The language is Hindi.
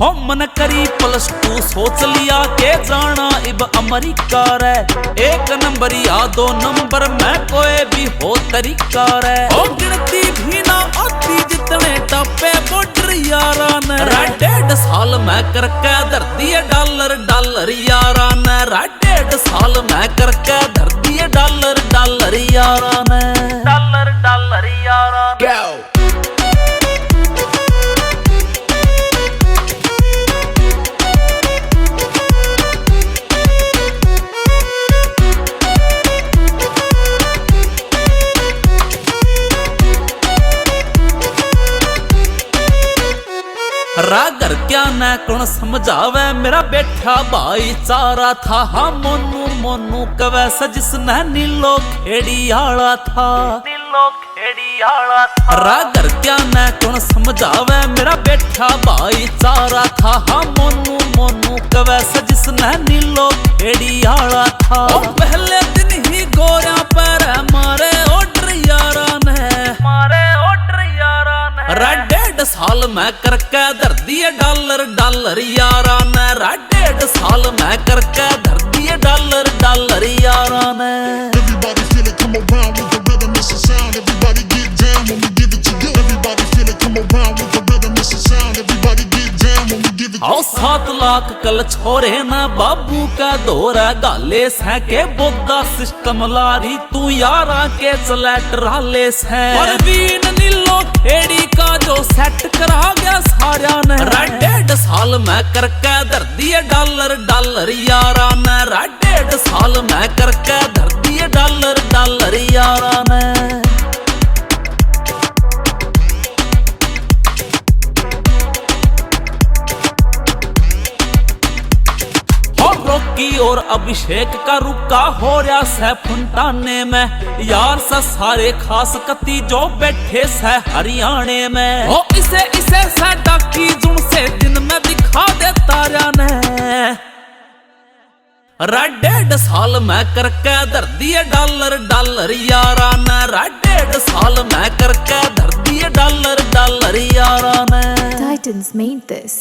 हो मन करी +2 सोच लिया के जाना इब अमेरिका रे। 1 नंबर या 2 नंबर में कोई भी हो तरीका रे। ओ गिनती भी ना आती जितने टप्पे बॉर्डर यारा ने। 1.5 साल में करके धर दिए डॉलर डॉलर यारा ने। 1.5 साल में करके धर दिए डॉलर डॉलर यारा ने। डॉलर डॉलर यारा ने। रागर क्या न कौन समझावे मेरा बैठा भाईचारा था। हाँ मोनू मोनू कवे जिसने नीलो खेड़ी आला था। नीलो खेड़ी आला था। रागर क्या न कौन समझावे मेरा बैठा भाईचारा था। हाँ मोनू मोनू कवे जिसने नीलो खेड़ी आला था। पहले दिन ही गोरा पर मारे ऑर्डर यारा ने। मारे ऑर्डर यारा ने। 1.5 साल में करके धर दिए डॉलर डॉलर यारा ने। 1.5 साल में करके धर दिए डॉलर डॉलर यारा ने। Everybody feel it, come around with the rhythm, it's a sound. Everybody get down when we give it to you. Everybody feel it, come around with the rhythm, it's a sound. Everybody get down when we give it to you. आओ 7 लाख कल छोरे ना बाबू का दौरा गाले से के बोदा सिस्टम लारी तू यारा के चले ट्राले से। परवीन नीलो खेड़ी का जो सेट करा गया सारा ने। 1.5 साल में करके धर दिए डॉलर डॉलर यारा ने। 1.5 साल में करके धर दिए डॉलर डॉलर यारा ने। रॉकी और अभिषेक का रुका हो रहा से फुंटाने में। यार सा सारे खास कती जो बैठे से हरियाणे में। ओ इसे इसे से डाकी जुन से दिन में दिखा दे तारा ने। 1.5 साल में करके धर दिए डॉलर डॉलर यारा ने। 1.5 साल में करके धर दिए डॉलर डॉलर यारा ने। Titans made this.